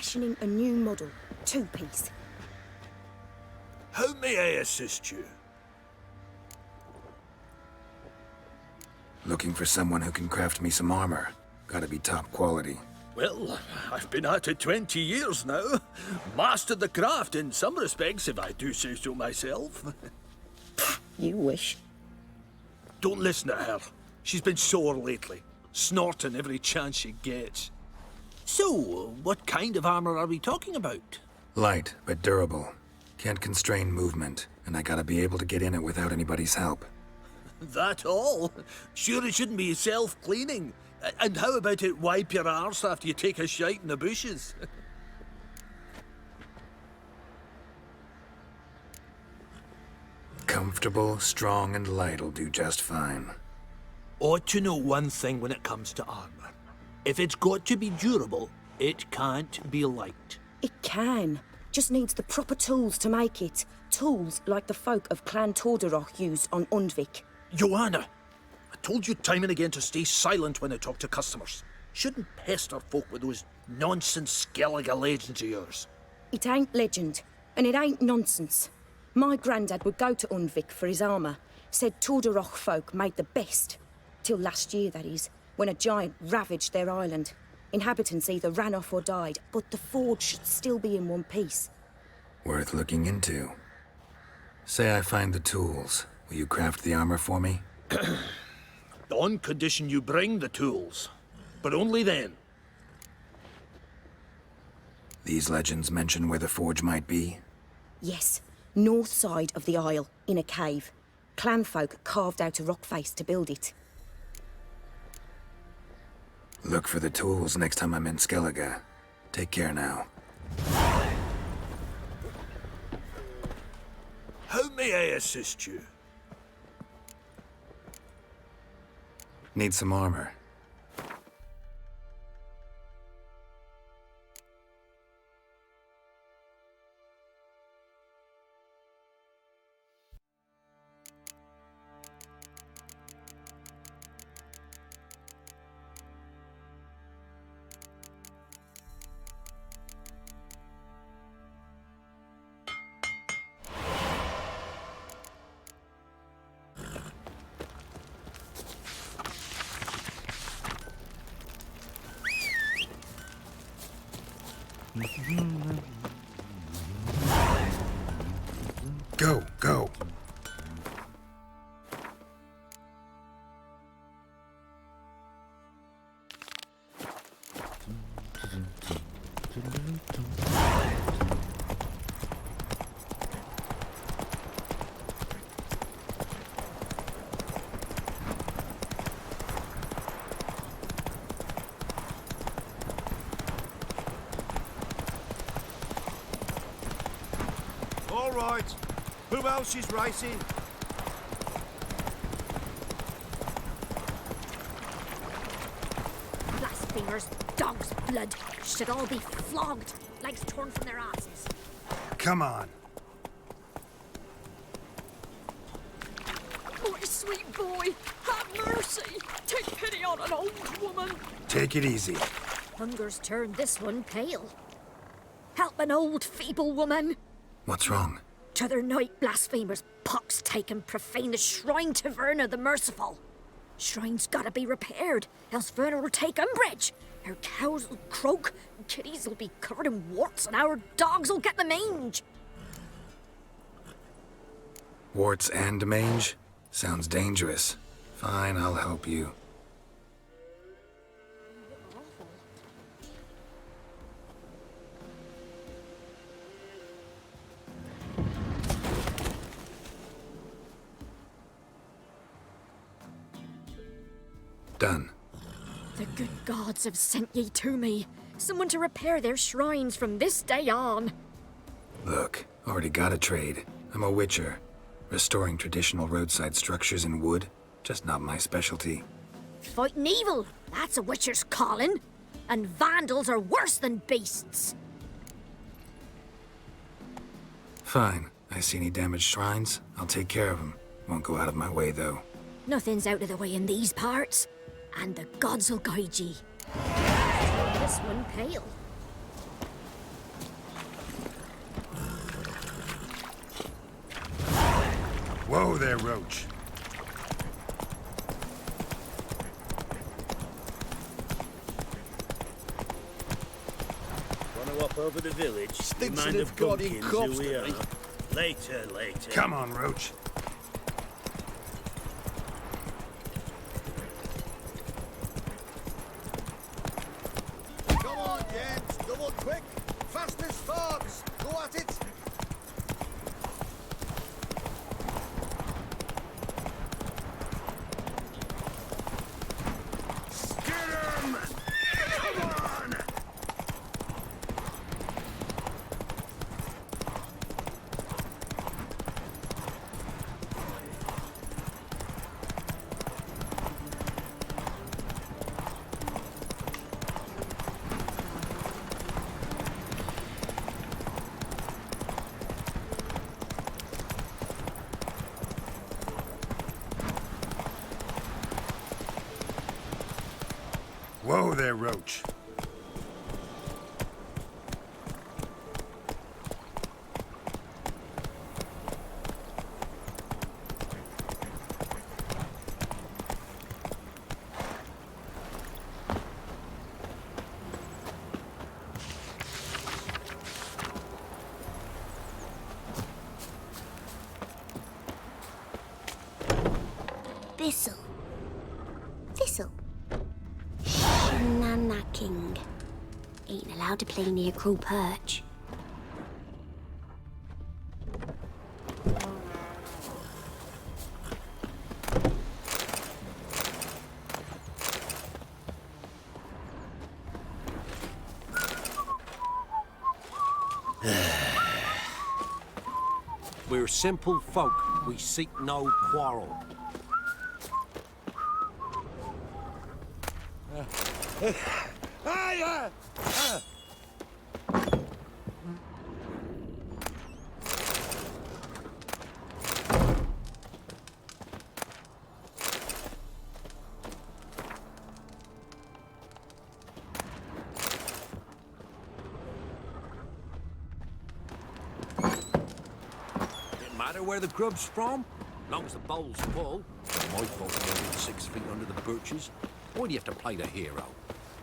fashioning a new model, two-piece. How may I assist you? Looking for someone who can craft me some armor. Gotta be top quality. Well, I've been at it 20 years now. Mastered the craft in some respects, if I do say so myself. You wish. Don't listen to her. She's been sore lately, snorting every chance she gets. So, what kind of armor are we talking about? Light, but durable. Can't constrain movement, and I gotta be able to get in it without anybody's help. That all? Sure it shouldn't be self-cleaning. And how about it wipe your arse after you take a shite in the bushes? Comfortable, strong, and light'll do just fine. Ought to know one thing when it comes to armor. If it's got to be durable, it can't be light. It can. Just needs the proper tools to make it. Tools like the folk of Clan Torderoch used on Undvik. Joanna, I told you time and again to stay silent when I talk to customers. Shouldn't pester folk with those nonsense Skellige legends of yours. It ain't legend, and it ain't nonsense. My granddad would go to Undvik for his armour. Said Torderoch folk made the best. Till last year, that is, when a giant ravaged their island. Inhabitants either ran off or died, but the forge should still be in one piece. Worth looking into. Say I find the tools. Will you craft the armor for me? On condition you bring the tools. But only then. These legends mention where the forge might be? Yes, north side of the isle, in a cave. Clanfolk carved out a rock face to build it. Look for the tools next time I'm in Skellige. Take care now. How may I assist you? Need some armor. Go, go. All right. Who else is racing? Blasphemers, dog's blood, should all be flogged, legs torn from their asses. Come on. My sweet boy, have mercy! Take pity on an old woman! Take it easy. Hunger's turned this one pale. Help an old, feeble woman! What's wrong? T'other night, blasphemers, pox take and profane the shrine to Verna the Merciful. Shrine's gotta be repaired, else Verna will take umbrage. Our cows will croak, kitties will be covered in warts, and our dogs will get the mange. Warts and mange? Sounds dangerous. Fine, I'll help you. Done. The good gods have sent ye to me. Someone to repair their shrines from this day on. Look, already got a trade. I'm a witcher. Restoring traditional roadside structures in wood, just not my specialty. Fighting evil, that's a witcher's calling. And vandals are worse than beasts. Fine. I see any damaged shrines, I'll take care of them. Won't go out of my way, though. Nothing's out of the way in these parts. And the gods will guide ye. This one pale. Whoa there, Roach. Wanna walk over the village? Stinks Remind of of bloody Bumpkins corpse who we to are. me. Later. Come on, Roach. Come on, gents. Double quick. Fast as sparks. Go at it. Get him! Come on! Whoa there, Roach. Thistle. Nana King. Ain't allowed to play near Cruel Perch. We're simple folk. We seek no quarrel. Didn't matter where the grub's from, long as the bowl's full. My folk are 6 feet under the birches. Why do you have to play the hero?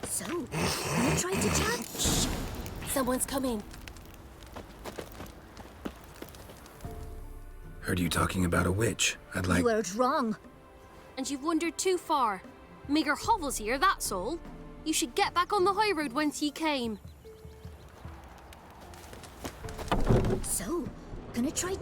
So, you tried to chat? Someone's coming. Heard you talking about a witch. I'd like... You heard wrong. And you've wandered too far. Meagre hovels here, that's all. You should get back on the high road whence ye came. So, gonna try...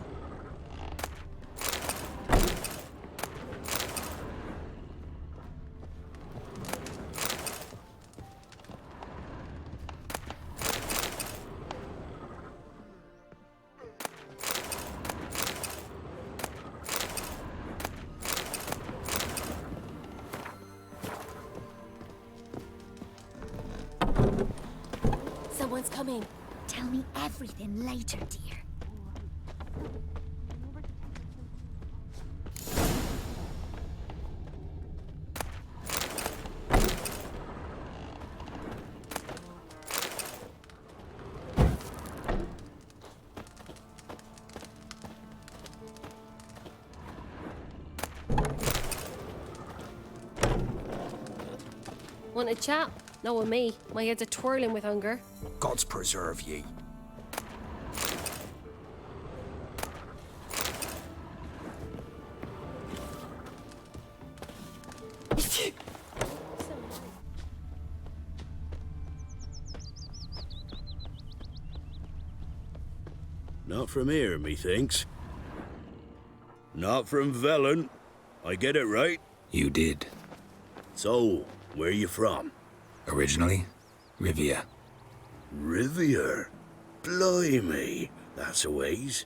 Someone's coming. Tell me everything later, dear. Want a chat? No with me. My head's a twirling with hunger. Gods preserve ye. Not from here, methinks. Not from Velen. I get it right? You did. So, where you from? Originally, Rivia. Rivia? Blimey, that's a ways.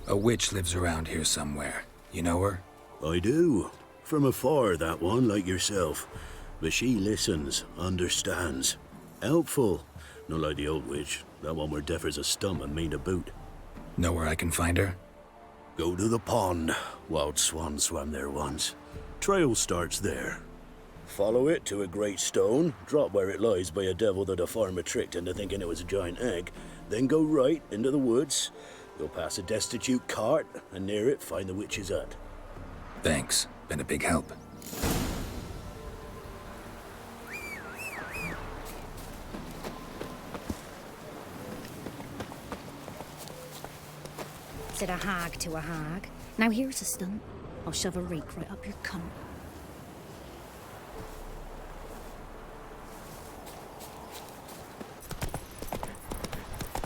A witch lives around here somewhere. You know her? I do. From afar, that one, like yourself. But she listens, understands. Helpful. Not like the old witch. That one were deaf as a stump and mean to boot. Know where I can find her? Go to the pond. Wild swan swam there once. Trail starts there. Follow it to a great stone, drop where it lies by a devil that a farmer tricked into thinking it was a giant egg, then go right into the woods, Go past a destitute cart, and near it find the witch's hut. Thanks. Been a big help. Said a hag to a hag. Now here's a stunt. I'll shove a rake right up your cunt.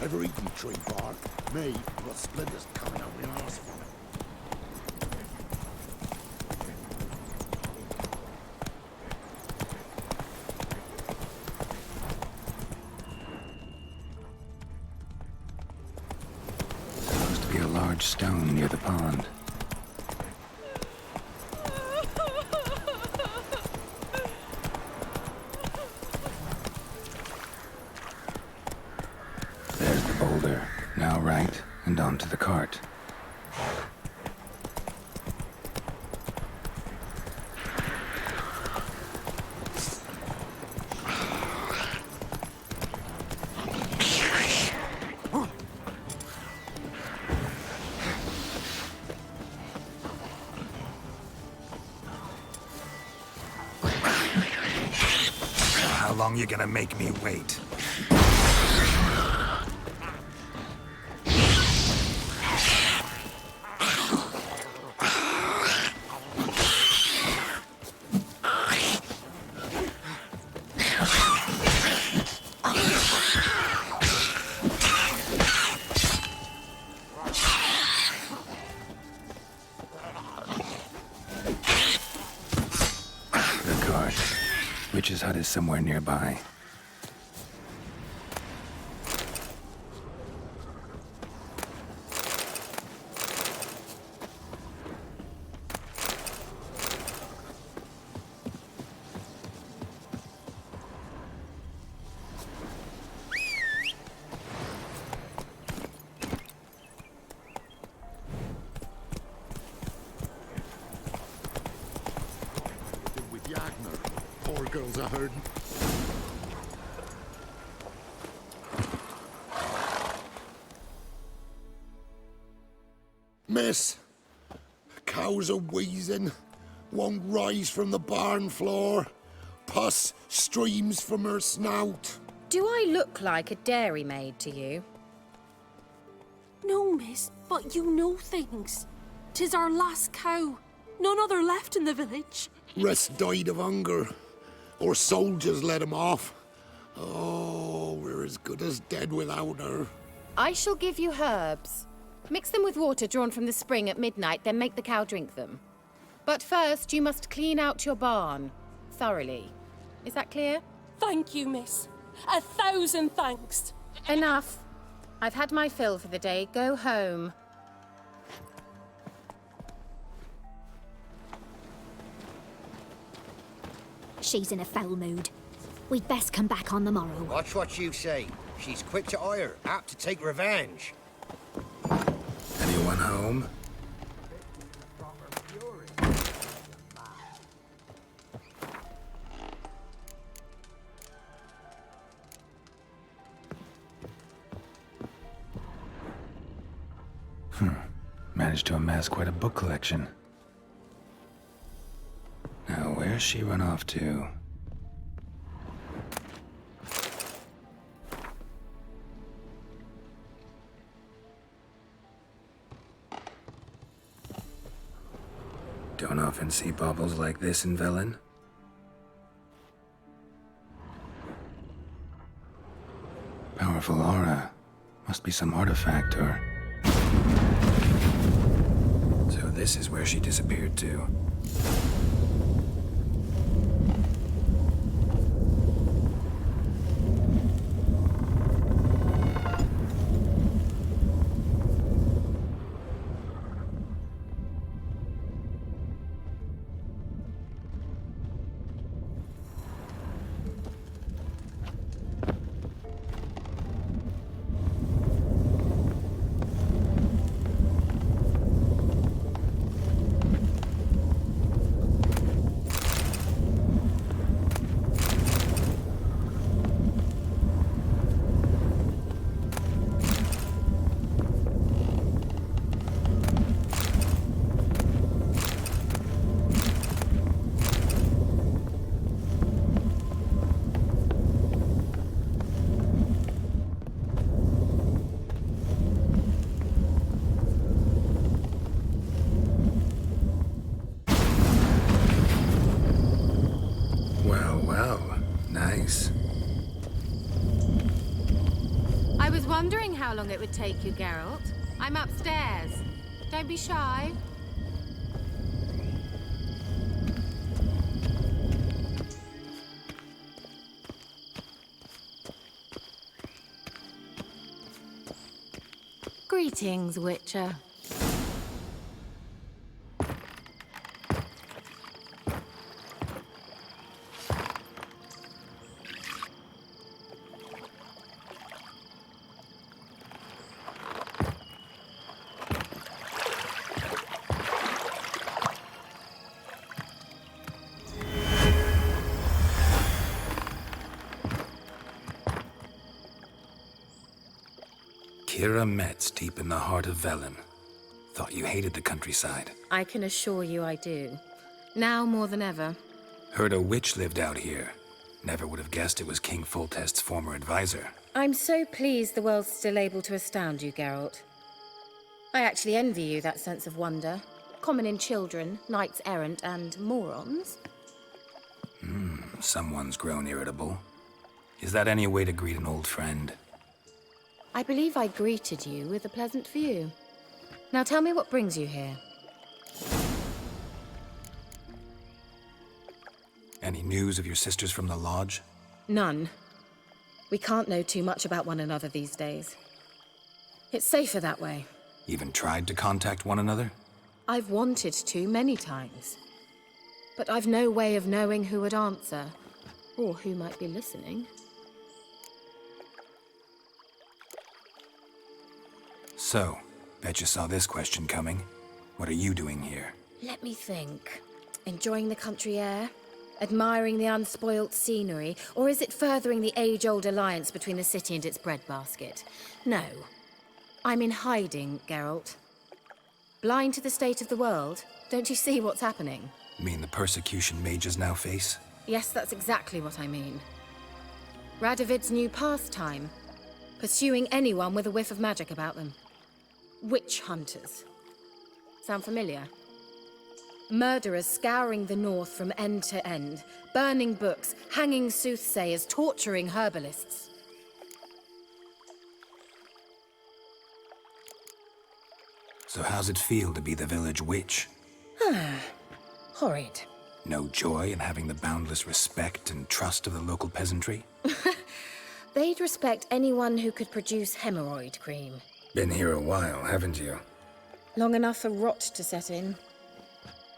Ever eaten tree bark? Me, got splinters coming out my arse from it. Supposed to be a large stone near the pond. There's the boulder. Now right, and onto the cart. How long you gonna make me wait? The cart. Witch's hut is somewhere nearby. With Yagner. Poor girls are hurting. Miss, cows are wheezing, won't rise from the barn floor. Pus streams from her snout. Do I look like a dairymaid to you? No, miss, but you know things. 'Tis our last cow. None other left in the village. Rest died of hunger, or soldiers let him off. Oh, we're as good as dead without her. I shall give you herbs. Mix them with water drawn from the spring at midnight, then make the cow drink them. But first, you must clean out your barn thoroughly. Is that clear? Thank you, miss. 1,000 thanks. Enough. I've had my fill for the day. Go home. She's in a foul mood. We'd best come back on the morrow. Watch what you say. She's quick to ire, apt to take revenge. Anyone home? Managed to amass quite a book collection. Now, where's she run off to? Don't often see baubles like this in Velen. Powerful aura. Must be some artifact or... So this is where she disappeared to. wondering how long it would take you, Geralt? I'm upstairs. Don't be shy. Greetings, Witcher. Kira Metz, deep in the heart of Velen. Thought you hated the countryside. I can assure you I do. Now more than ever. Heard a witch lived out here. Never would have guessed it was King Foltest's former advisor. I'm so pleased the world's still able to astound you, Geralt. I actually envy you that sense of wonder. Common in children, knights-errant, and morons. Someone's grown irritable. Is that any way to greet an old friend? I believe I greeted you with a pleasant view. Now tell me what brings you here. Any news of your sisters from the lodge? None. We can't know too much about one another these days. It's safer that way. Even tried to contact one another? I've wanted to many times. But I've no way of knowing who would answer, or who might be listening. So, bet you saw this question coming. What are you doing here? Let me think. Enjoying the country air? Admiring the unspoilt scenery? Or is it furthering the age-old alliance between the city and its breadbasket? No. I'm in hiding, Geralt. Blind to the state of the world? Don't you see what's happening? Mean the persecution mages now face? Yes, that's exactly what I mean. Radovid's new pastime. Pursuing anyone with a whiff of magic about them. Witch hunters. Sound familiar? Murderers scouring the north from end to end, burning books, hanging soothsayers, torturing herbalists. So how's it feel to be the village witch? Horrid. No joy in having the boundless respect and trust of the local peasantry? They'd respect anyone who could produce hemorrhoid cream. Been here a while, haven't you? Long enough for rot to set in.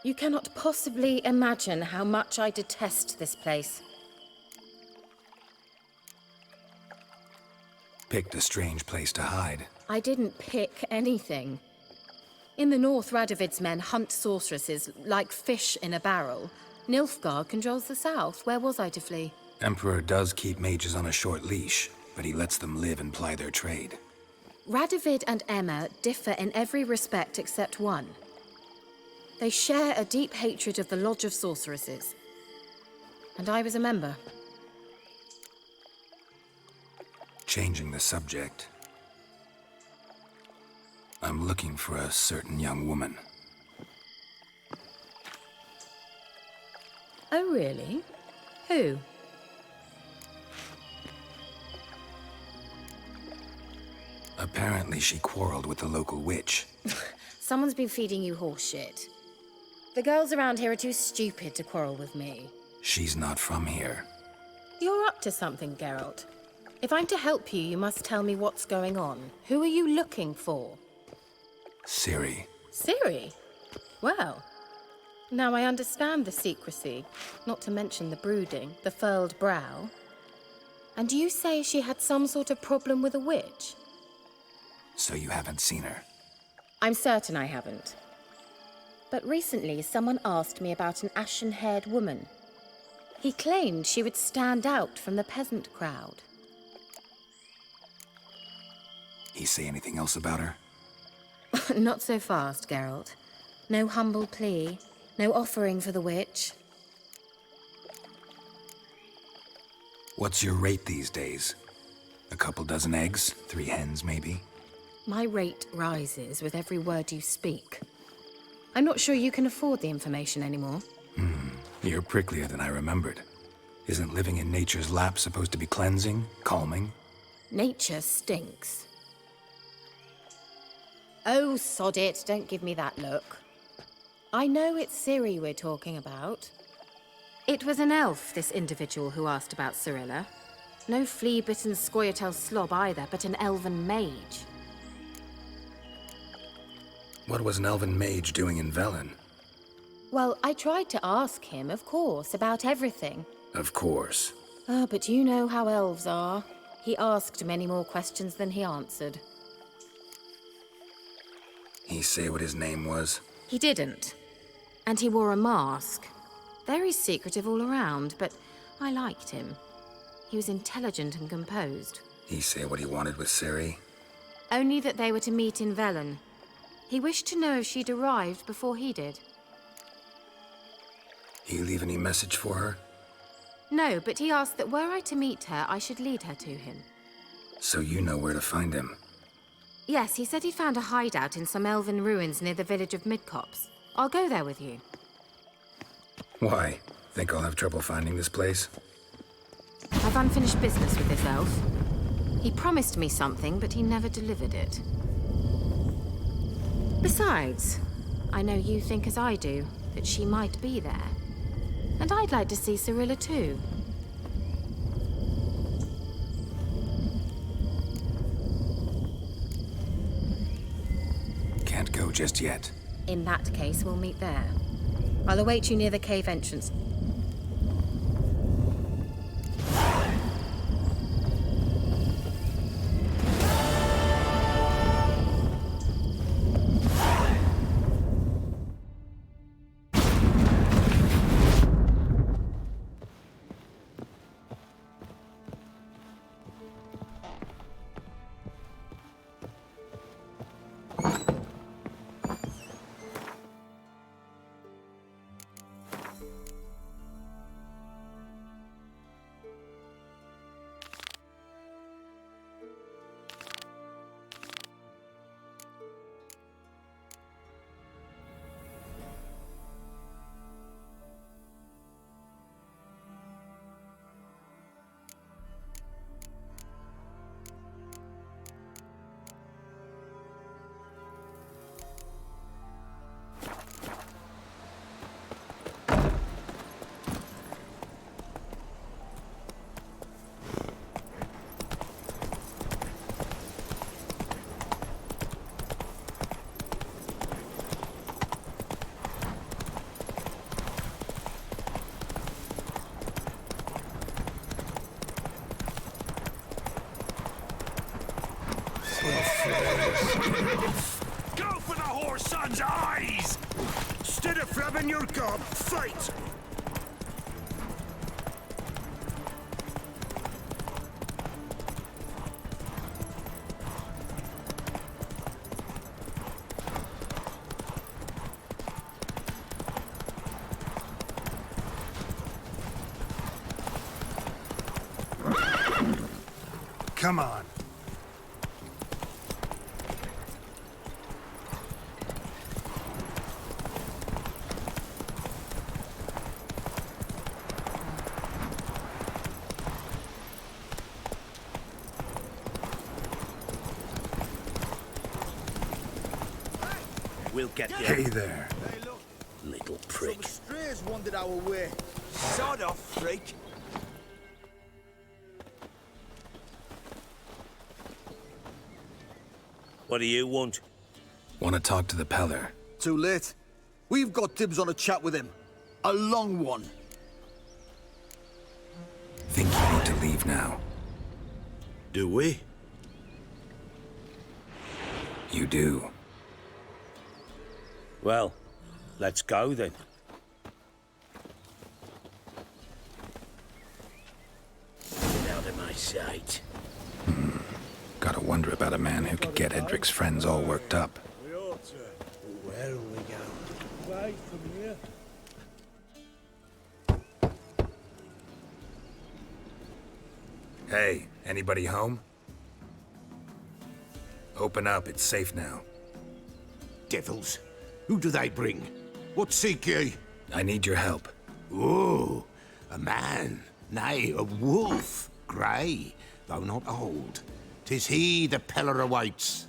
You cannot possibly imagine how much I detest this place. Picked a strange place to hide. I didn't pick anything. In the north, Radovid's men hunt sorceresses like fish in a barrel. Nilfgaard controls the south. Where was I to flee? Emperor does keep mages on a short leash, but he lets them live and ply their trade. Radovid and Emma differ in every respect except one. They share a deep hatred of the Lodge of Sorceresses. And I was a member. Changing the subject. I'm looking for a certain young woman. Oh, really? Who? Apparently she quarreled with the local witch. Someone's been feeding you horse shit. The girls around here are too stupid to quarrel with me. She's not from here. You're up to something, Geralt. If I'm to help you, you must tell me what's going on. Who are you looking for? Ciri. Ciri? Well, now I understand the secrecy, not to mention the brooding, the furled brow. And you say she had some sort of problem with a witch? So you haven't seen her? I'm certain I haven't. But recently, someone asked me about an ashen-haired woman. He claimed she would stand out from the peasant crowd. He say anything else about her? Not so fast, Geralt. No humble plea, no offering for the witch. What's your rate these days? A couple dozen eggs? 3 hens, maybe? My rate rises with every word you speak. I'm not sure you can afford the information anymore. You're pricklier than I remembered. Isn't living in nature's lap supposed to be cleansing, calming? Nature stinks. Oh, sod it. Don't give me that look. I know it's Ciri we're talking about. It was an elf, this individual who asked about Cirilla. No flea-bitten Scoia'tael slob either, but an elven mage. What was an elven mage doing in Velen? Well, I tried to ask him, of course, about everything. Of course. Ah, but you know how elves are. He asked many more questions than he answered. He say what his name was? He didn't. And he wore a mask. Very secretive all around, but I liked him. He was intelligent and composed. He say what he wanted with Ciri? Only that they were to meet in Velen. He wished to know if she'd arrived before he did. He leave any message for her? No, but he asked that were I to meet her, I should lead her to him. So you know where to find him? Yes, he said he'd found a hideout in some elven ruins near the village of Midcopse. I'll go there with you. Why? Think I'll have trouble finding this place? I've unfinished business with this elf. He promised me something, but he never delivered it. Besides, I know you think as I do, that she might be there. And I'd like to see Cirilla too. Can't go just yet. In that case, we'll meet there. I'll await you near the cave entrance. Go for the whore's son's eyes! Instead of flabbing your gob, fight! Come on. We'll get you. Hey there. Little prick. Some strays wandered our way. Sod off, freak. What do you want? Want to talk to the Peller. Too late. We've got dibs on a chat with him. A long one. Think you need to leave now. Do we? You do. Well, let's go then. Get out of my sight. Gotta wonder about a man who could get Edric's friends all worked up. We ought to. Where will we go? Right from here. Hey, anybody home? Open up, it's safe now. Devils. Who do they bring? What seek ye? I need your help. Oh, a man, nay, a wolf, grey, though not old. 'Tis he the Peller awaits.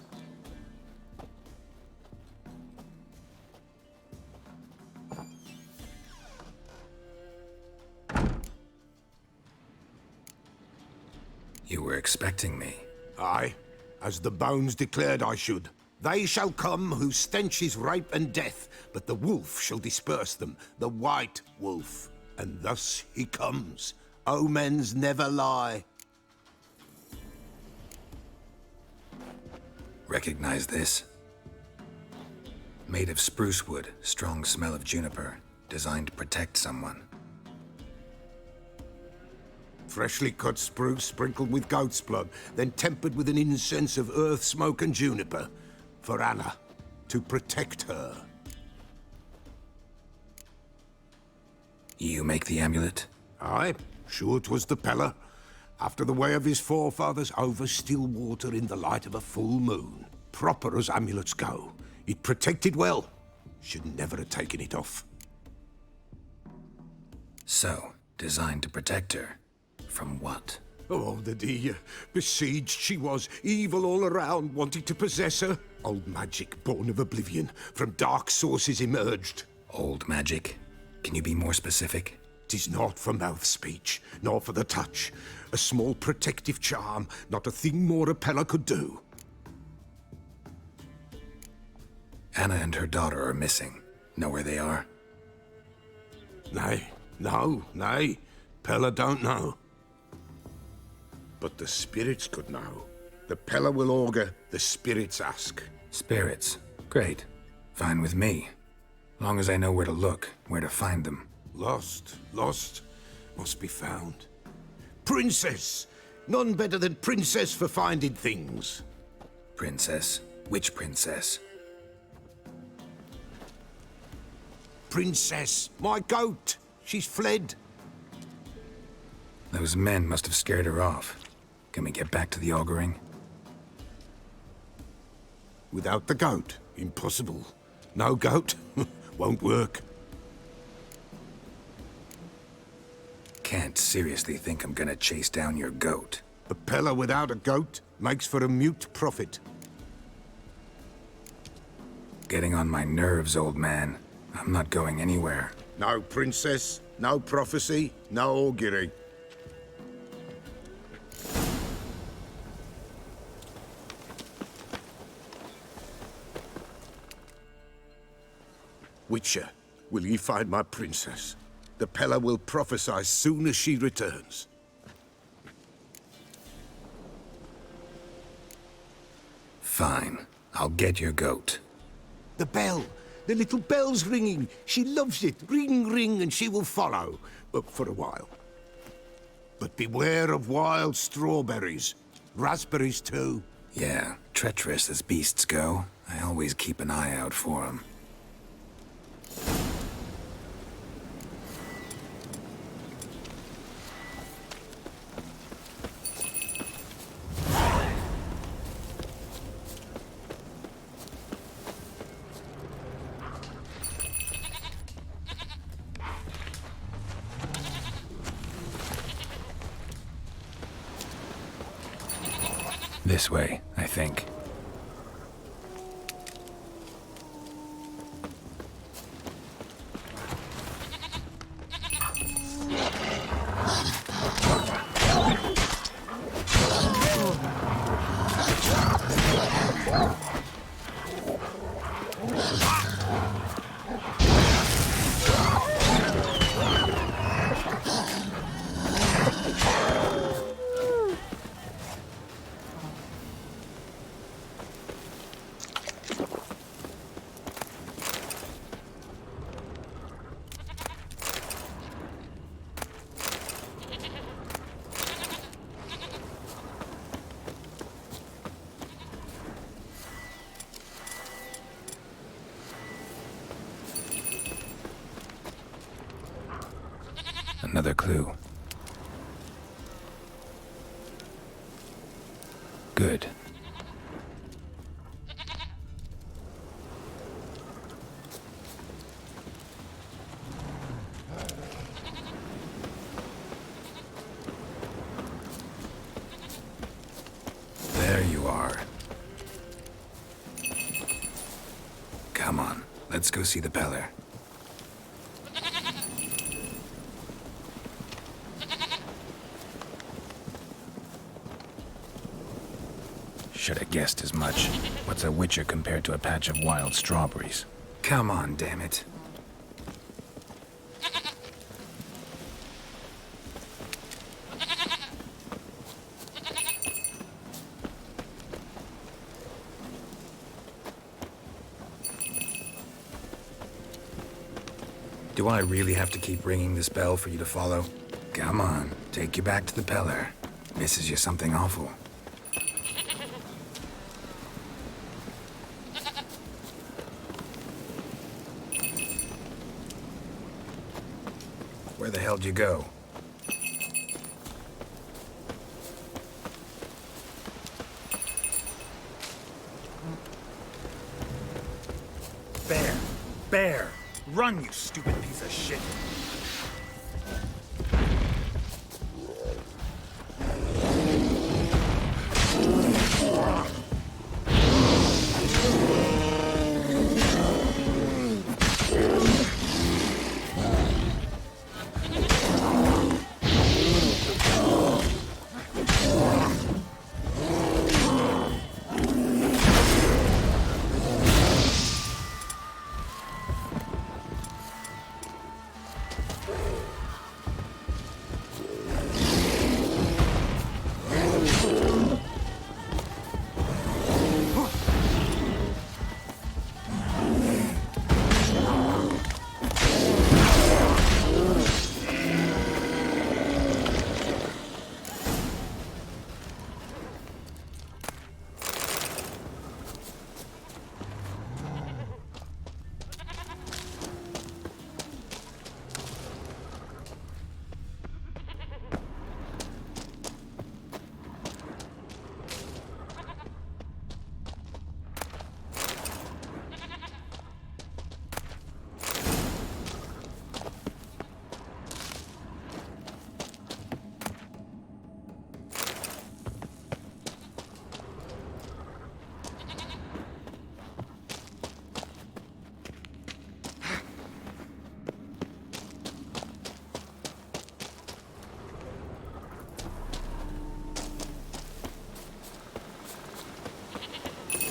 You were expecting me. Aye, as the bones declared I should. They shall come whose stench is rape and death, but the wolf shall disperse them, the white wolf. And thus he comes. Omens never lie. Recognize this? Made of spruce wood, strong smell of juniper, designed to protect someone. Freshly cut spruce sprinkled with goat's blood, then tempered with an incense of earth, smoke and juniper. For Anna, to protect her. You make the amulet? Aye, sure 'twas the Pella. After the way of his forefathers, over still water in the light of a full moon. Proper as amulets go. It protected well. Should never have taken it off. So, designed to protect her. From what? Oh, the dear. Besieged she was, evil all around, wanting to possess her. Old magic, born of oblivion, from dark sources emerged. Old magic? Can you be more specific? 'Tis not for mouth speech, nor for the touch. A small protective charm, not a thing more a Pella could do. Anna and her daughter are missing. Know where they are? Nay, nay. Pella don't know. But the spirits could know. The Pella will augur, the spirits ask. Spirits? Great. Fine with me. Long as I know where to look, where to find them. Lost, must be found. Princess! None better than Princess for finding things. Princess? Which princess? Princess, my goat! She's fled. Those men must have scared her off. Can we get back to the auguring? Without the goat, impossible. No goat, won't work. Can't seriously think I'm gonna chase down your goat. A Pella without a goat makes for a mute prophet. Getting on my nerves, old man. I'm not going anywhere. No princess, no prophecy, no augury. Witcher, will ye find my princess? The Pella will prophesy soon as she returns. Fine. I'll get your goat. The bell! The little bell's ringing. She loves it. Ring, ring, and she will follow. For a while. But beware of wild strawberries. Raspberries, too. Yeah, treacherous as beasts go. I always keep an eye out for them. This way, I think. Another clue. Good. There you are. Come on, let's go see the Peller. Should have guessed as much. What's a witcher compared to a patch of wild strawberries? Come on, damn it. Do I really have to keep ringing this bell for you to follow? Come on, take you back to the Peller. Misses you something awful. Where the hell'd you go? Bear! Bear! Run, you stupid piece of shit!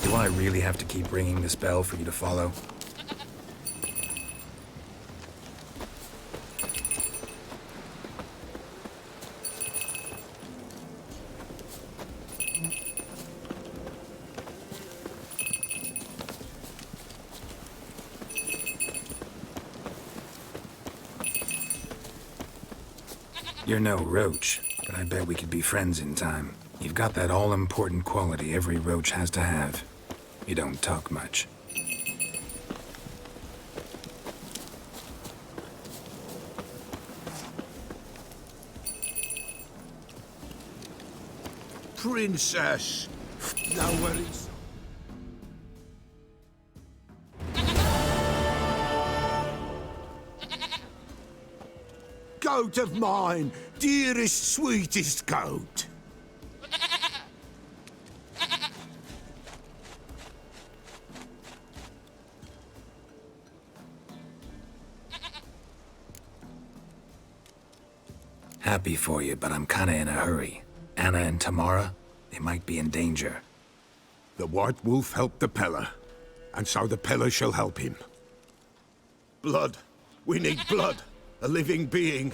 Do I really have to keep ringing this bell for you to follow? You're no roach, but I bet we could be friends in time. You've got that all-important quality every roach has to have. You don't talk much. Princess! No worries. Goat of mine, dearest, sweetest goat. Happy for you, but I'm kinda in a hurry. Anna and Tamara, they might be in danger. The White Wolf helped the Peller, and so the Peller shall help him. Blood. We need blood. A living being.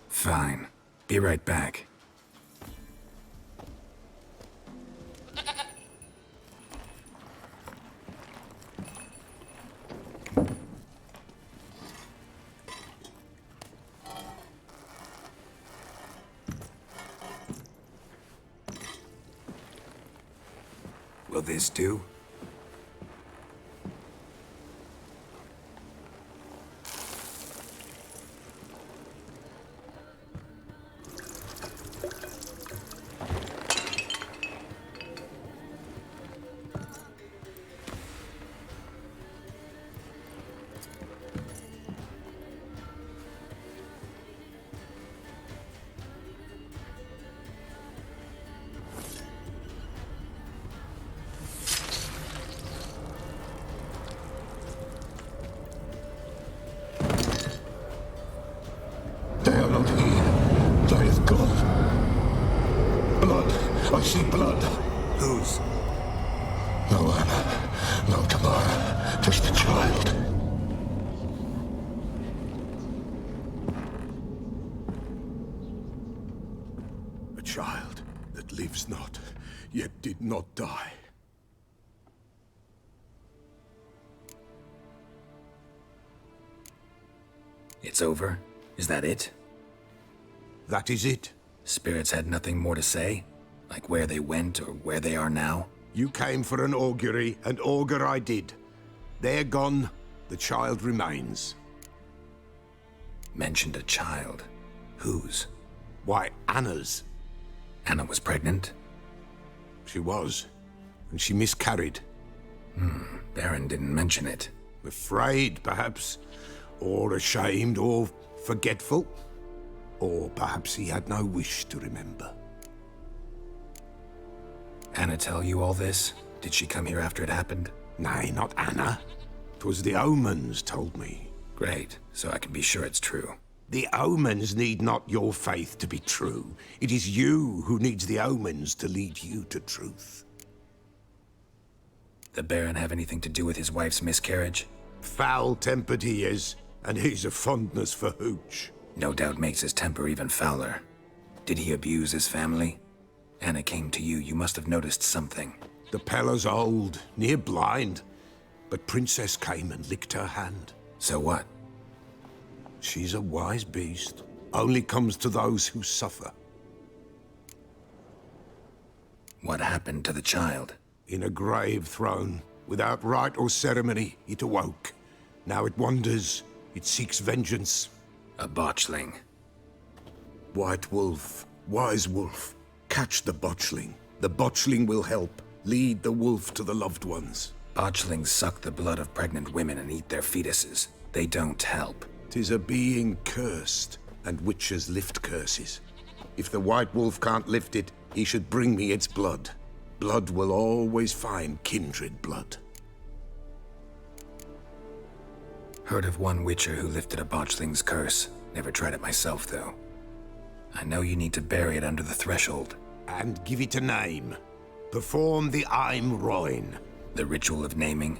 Fine. Be right back. Will this do? see blood. Whose? No Anna, no Tamara, just the child. A child that lives not, yet did not die. It's over? Is that it? That is it. Spirits had nothing more to say? Like where they went or where they are now? You came for an augury, and augur I did. They're gone, the child remains. Mentioned a child. Whose? Why, Anna's. Anna was pregnant? She was, and she miscarried. Baron didn't mention it. Afraid, perhaps, or ashamed, or forgetful. Or perhaps he had no wish to remember. Anna tell you all this? Did she come here after it happened? Nay, not Anna. 'Twas the omens told me. Great, so I can be sure it's true. The omens need not your faith to be true. It is you who needs the omens to lead you to truth. The Baron have anything to do with his wife's miscarriage? Foul-tempered he is, and he's a fondness for hooch. No doubt makes his temper even fouler. Did he abuse his family? Anna came to you, you must have noticed something. The Pella's old, near blind, but Princess came and licked her hand. So what? She's a wise beast. Only comes to those who suffer. What happened to the child? In a grave thrown, without rite or ceremony, it awoke. Now it wanders, it seeks vengeance. A botchling. White wolf, wise wolf, catch the botchling. The botchling will help, lead the wolf to the loved ones. Botchlings suck the blood of pregnant women and eat their fetuses. They don't help. 'Tis a being cursed, and witches lift curses. If the white wolf can't lift it, he should bring me its blood. Blood will always find kindred blood. Heard of one witcher who lifted a botchling's curse. Never tried it myself, though. I know you need to bury it under the threshold. And give it a name. Perform the Aim Roin. The ritual of naming?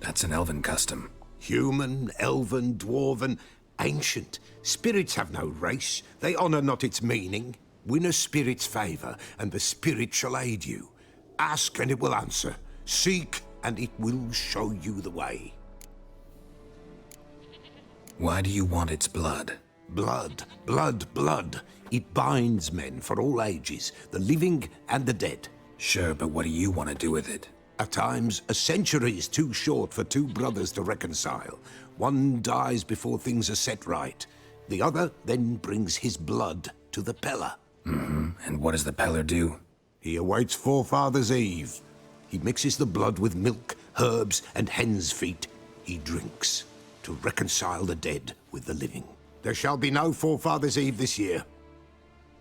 That's an elven custom. Human, elven, dwarven, ancient. Spirits have no race. They honor not its meaning. Win a spirit's favor, and the spirit shall aid you. Ask, and it will answer. Seek, and it will show you the way. Why do you want its blood? Blood, blood, blood. It binds men for all ages, the living and the dead. Sure, but what do you want to do with it? At times, a century is too short for two brothers to reconcile. One dies before things are set right. The other then brings his blood to the Pella. And what does the Peller do? He awaits Forefathers' Eve. He mixes the blood with milk, herbs, and hen's feet. He drinks to reconcile the dead with the living. There shall be no Forefathers' Eve this year,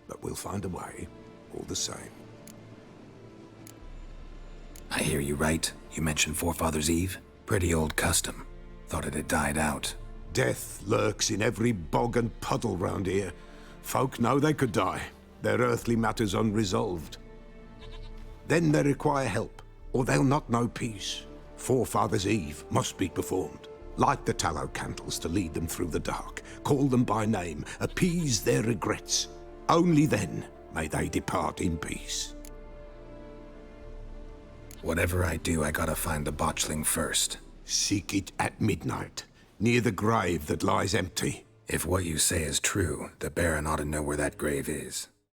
but we'll find a way, all the same. I hear you right. You mentioned Forefathers' Eve? Pretty old custom. Thought it had died out. Death lurks in every bog and puddle round here. Folk know they could die, their earthly matters unresolved. Then they require help, or they'll not know peace. Forefathers' Eve must be performed. Light the tallow candles to lead them through the dark. Call them by name, appease their regrets. Only then may they depart in peace. Whatever I do, I gotta find the botchling first. Seek it at midnight, near the grave that lies empty. If what you say is true, the Baron ought to know where that grave is.